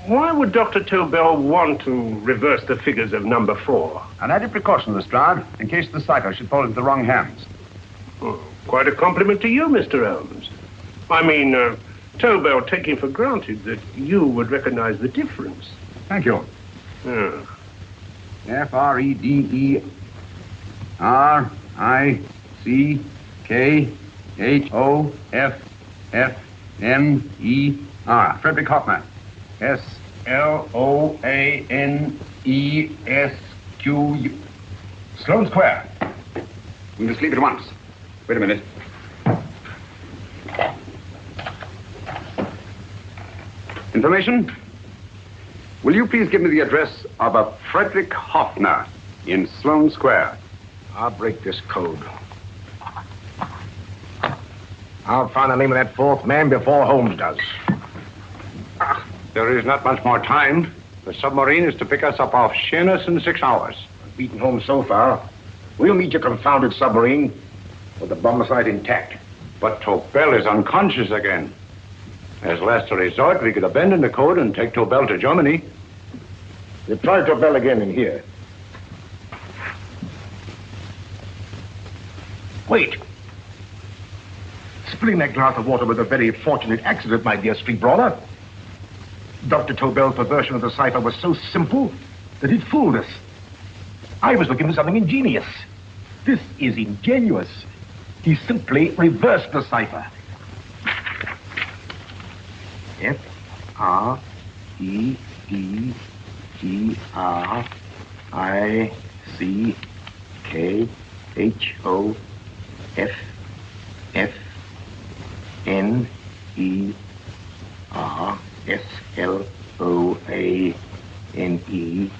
why would Dr. Tobel want to reverse the figures of number 4?
An added precaution, Lestrade, in case the cipher should fall into the wrong hands.
Quite a compliment to you, Mr. Holmes. I mean, Tobel taking for granted that you would recognize the difference.
Thank you. Frederick-Hoffner. Frederick Hoffner. Sloanesq. Sloane Square. We must leave at once. Wait a minute. Information? Will you please give me the address of a Frederick Hoffner in Sloane Square?
I'll break this code. I'll find the name of that fourth man before Holmes does.
There is not much more time. The submarine is to pick us up off Sheerness in 6 hours.
Beaten Holmes so far. We'll meet your confounded submarine with the bomb site intact.
But Tobel is unconscious again. As last resort, we could abandon the code and take Tobel to Germany.
We'll try Tobel again in here. Wait. Spilling that glass of water was a very fortunate accident, my dear street brawler. Dr. Tobel's perversion of the cipher was so simple that it fooled us. I was looking for something ingenious. This is ingenious. He simply reversed the cipher. F-R-E-D-G-R-I-C-K-H-O-F-F-N-E-R-S-L-O-A-N-E.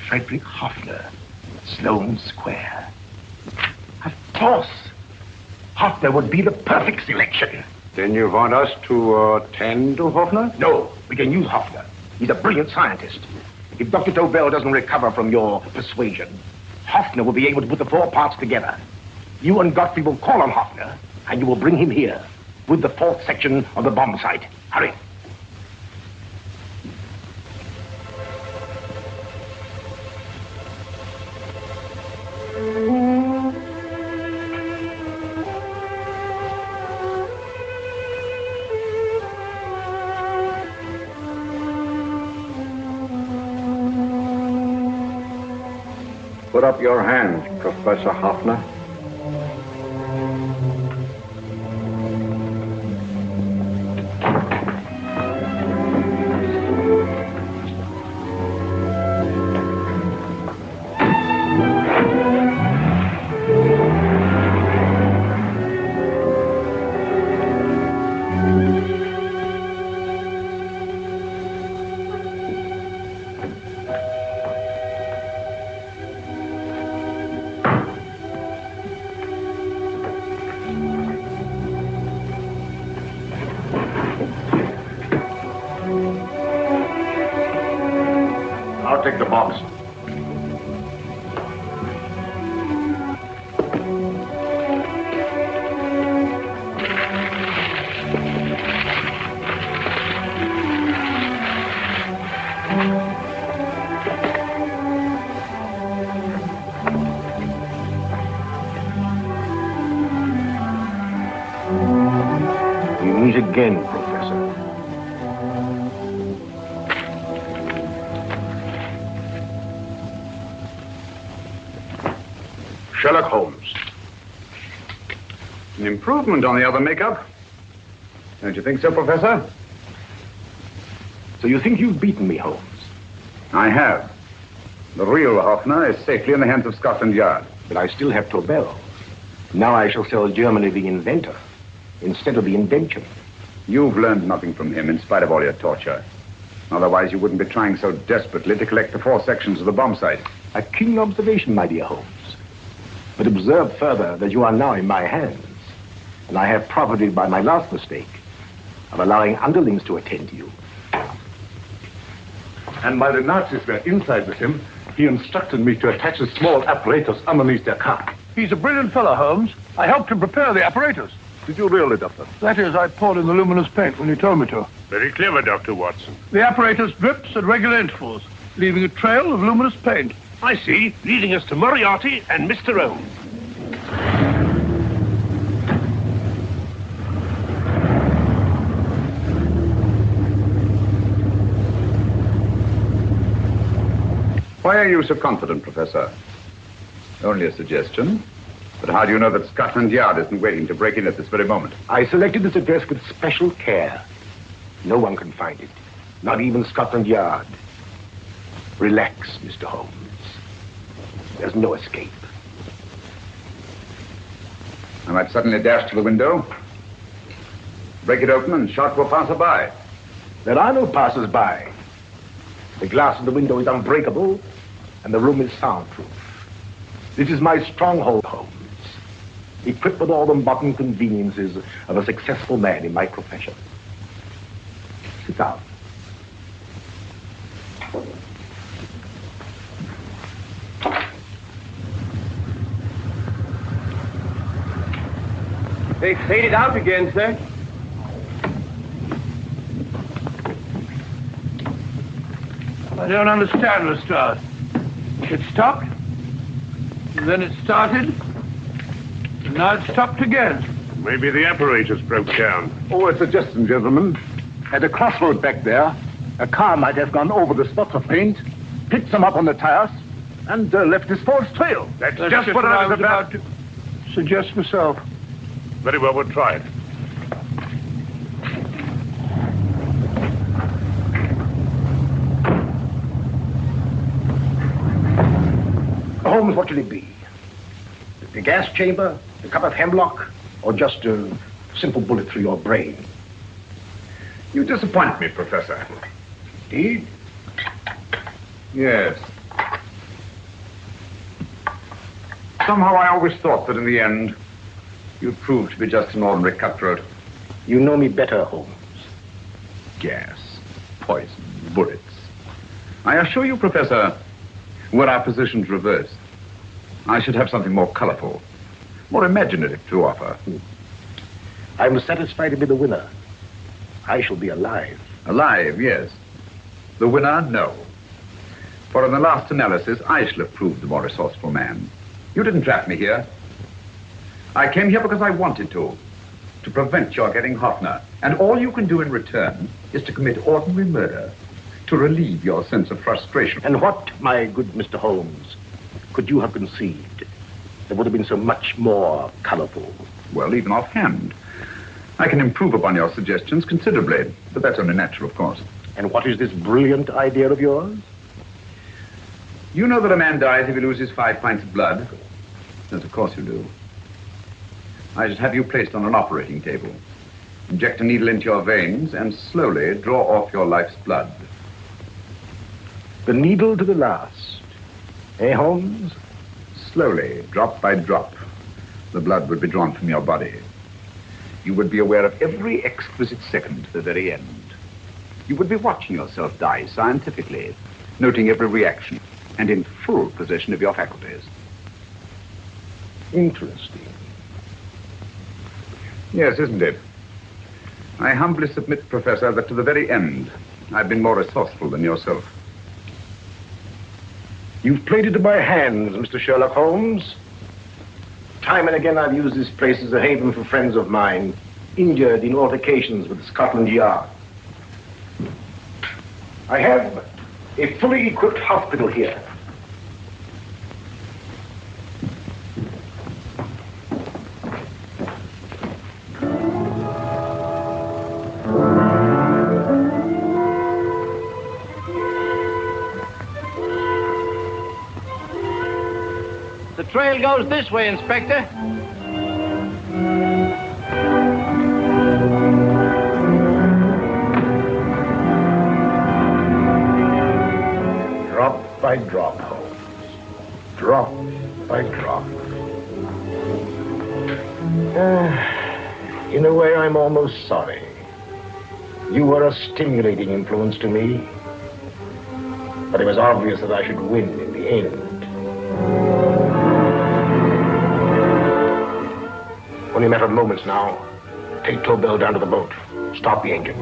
Frederick Hoffner, Sloane Square. Of course. Hoffner would be the perfect selection.
Then you want us to tend to Hoffner?
No, we can use Hoffner. He's a brilliant scientist. If Dr. Tobel doesn't recover from your persuasion, Hoffner will be able to put the 4 parts together. You and Godfrey will call on Hoffner, and you will bring him here with the 4th section of the bomb site. Hurry.
Put up your hands, Professor Hoffner.
Take the box. You meet again, Professor.
Sherlock Holmes. An improvement on the other makeup. Don't you think so, Professor?
So you think you've beaten me, Holmes?
I have. The real Hoffner is safely in the hands of Scotland Yard.
But I still have Tobel. Now I shall sell Germany the inventor instead of the invention.
You've learned nothing from him in spite of all your torture. Otherwise, you wouldn't be trying so desperately to collect the 4 sections of the bomb site.
A keen observation, my dear Holmes. But observe further that you are now in my hands, and I have profited by my last mistake of allowing underlings to attend to you.
And while the Nazis were inside with him, he instructed me to attach a small apparatus underneath their car.
He's a brilliant fellow, Holmes. I helped him prepare the apparatus.
Did you really, Doctor?
That is, I poured in the luminous paint when you told me to.
Very clever, Dr. Watson.
The apparatus drips at regular intervals, leaving a trail of luminous paint.
I see, leading us to Moriarty and Mr. Holmes.
are you so confident, Professor? Only a suggestion. But how do you know that Scotland Yard isn't waiting to break in at this very moment?
I selected this address with special care. No one can find it. Not even Scotland Yard. Relax, Mr. Holmes. There's no escape.
I might suddenly dash to the window, break it open, and shout to a passerby.
There are no passers-by. The glass of the window is unbreakable, and the room is soundproof. This is my stronghold, Holmes. Equipped with all the modern conveniences of a successful man in my profession. Sit down.
They faded out again, sir.
I don't understand, Lestrade. It stopped, and then it started, and now it stopped again.
Maybe the apparatus broke down.
Oh, a suggestion, gentlemen. At a crossroad back there, a car might have gone over the spots of paint, picked them up on the tires, and left this false trail.
That's just what I was about
to suggest myself.
Very well, we'll try it.
Holmes, what should it be? The gas chamber, a cup of hemlock, or just a simple bullet through your brain?
You disappoint me, Professor.
Indeed?
Yes. Somehow I always thought that in the end, you'd prove to be just an ordinary cutthroat.
You know me better, Holmes.
Gas, poison, bullets. I assure you, Professor, were our positions reversed, I should have something more colorful, more imaginative to offer.
I'm satisfied to be the winner. I shall be alive.
Alive, yes. The winner, no. For in the last analysis, I shall have proved the more resourceful man. You didn't trap me here. I came here because I wanted to prevent your getting Hoffner. And all you can do in return is to commit ordinary murder, to relieve your sense of frustration.
And what, my good Mr. Holmes, could you have conceived that would have been so much more colorful?
Well, even offhand, I can improve upon your suggestions considerably, but that's only natural, of course.
And what is this brilliant idea of yours?
You know that a man dies if he loses 5 pints of blood? Yes, of course you do. I should have you placed on an operating table, inject a needle into your veins, and slowly draw off your life's blood.
The needle to the last. Eh, Holmes?
Slowly, drop by drop, the blood would be drawn from your body. You would be aware of every exquisite second to the very end. You would be watching yourself die scientifically, noting every reaction, and in full possession of your faculties.
Interesting.
Yes, isn't it? I humbly submit, Professor, that to the very end, I've been more resourceful than yourself.
You've played into my hands, Mr. Sherlock Holmes. Time and again I've used this place as a haven for friends of mine, injured in altercations with Scotland Yard. I have a fully equipped hospital here.
The trail goes this way, Inspector.
Drop by drop, Holmes. Drop by drop. In a way, I'm almost sorry. You were a stimulating influence to me. But it was obvious that I should win in the end. Only a matter of moments now. Take Tobel down to the boat. Stop the engine.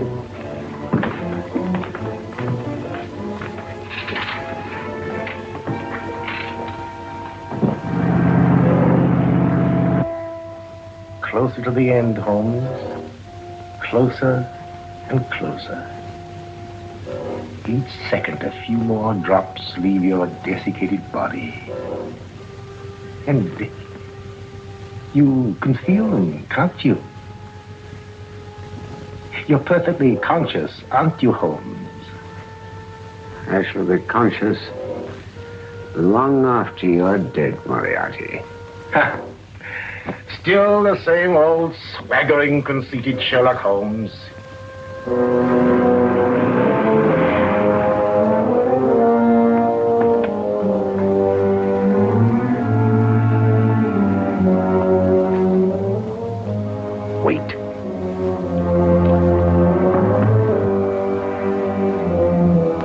Closer to the end, Holmes. Closer and closer. Each second, a few more drops leave your desiccated body. And you can feel them, can't you? You're perfectly conscious, aren't you, Holmes?
I shall be conscious long after you're dead, Moriarty.
Ha! Still the same old swaggering, conceited Sherlock Holmes. Wait.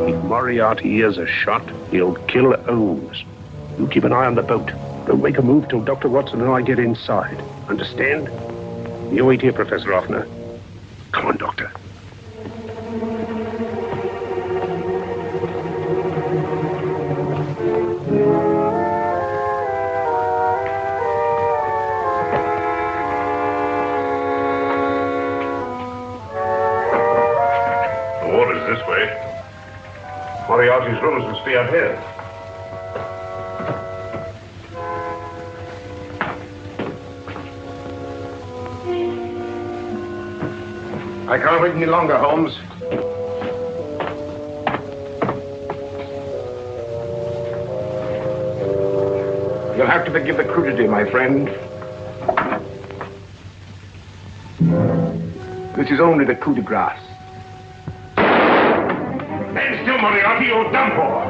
If Moriarty hears a shot, he'll kill Holmes. You keep an eye on the boat. Don't make a move till Dr. Watson and I get inside. Understand? You wait here, Professor Offner. Come on, Doctor.
The water's this way. Moriarty's rooms must be up here.
I can't wait any longer, Holmes. You'll have to forgive the crudity, my friend. This is only the coup de grace.
Stand still, Moriarty, you're done for.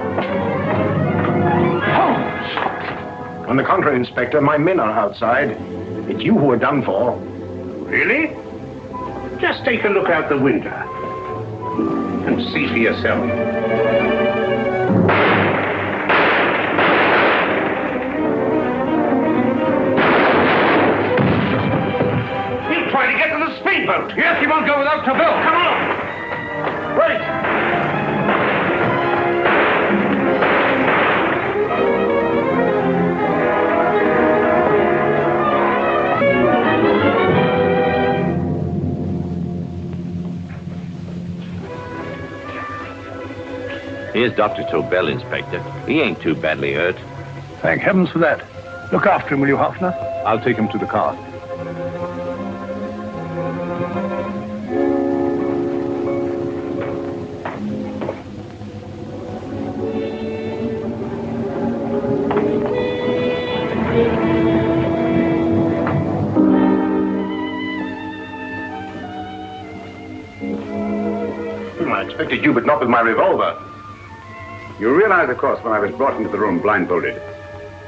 Holmes! On the contrary, Inspector, my men are outside. It's you who are done for.
Really? Just take a look out the window and see for yourself.
He'll try to get to the speedboat. Yes, he won't go without Tobel. Come on.
Wait!
Here's Dr. Tobel, Inspector. He ain't too badly hurt.
Thank heavens for that. Look after him, will you, Hoffner?
I'll take him to the car.
I expected you, but not with my revolver.
You realize, of course, when I was brought into the room blindfolded,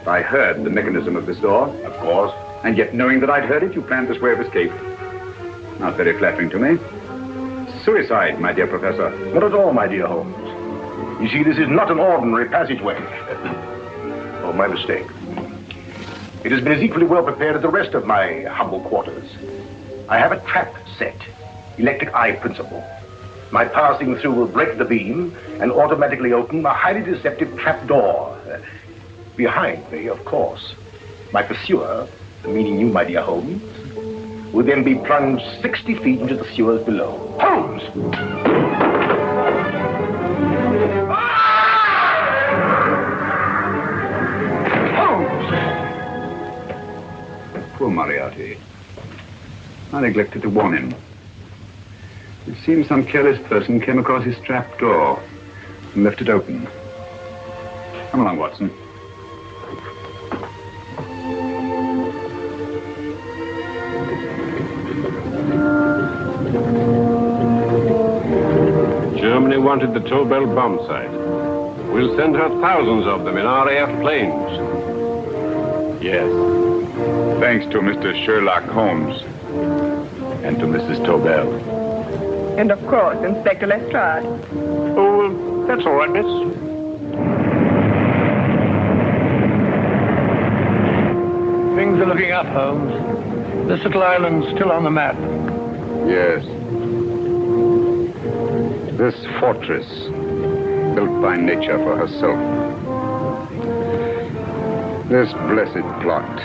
I heard the mechanism of this door.
Of course.
And yet, knowing that I'd heard it, you planned this way of escape. Not very flattering to me. Suicide, my dear Professor.
Not at all, my dear Holmes. You see, this is not an ordinary passageway. Oh, my mistake. It has been as equally well prepared as the rest of my humble quarters. I have a trap set, electric eye principle. My passing through will break the beam and automatically open a highly deceptive trap door. Behind me, of course, my pursuer, meaning you, my dear Holmes, will then be plunged 60 feet into the sewers below. Holmes! Holmes!
Poor Moriarty. I neglected to warn him. It seems some careless person came across his trap door and left it open. Come along, Watson.
Germany wanted the Tobel bomb site. We'll send her thousands of them in RAF planes.
Yes. Thanks to Mr. Sherlock Holmes and to Mrs. Tobel.
And of course, Inspector Lestrade.
Oh, that's all right, miss.
Things are looking up, Holmes. This little island's still on the map.
Yes. This fortress, built by nature for herself. This blessed plot.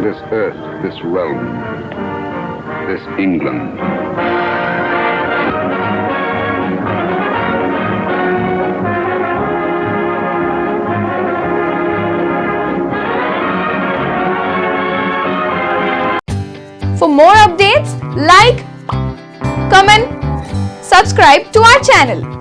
This earth, this realm. This England.
For more updates, like, comment, subscribe to our channel.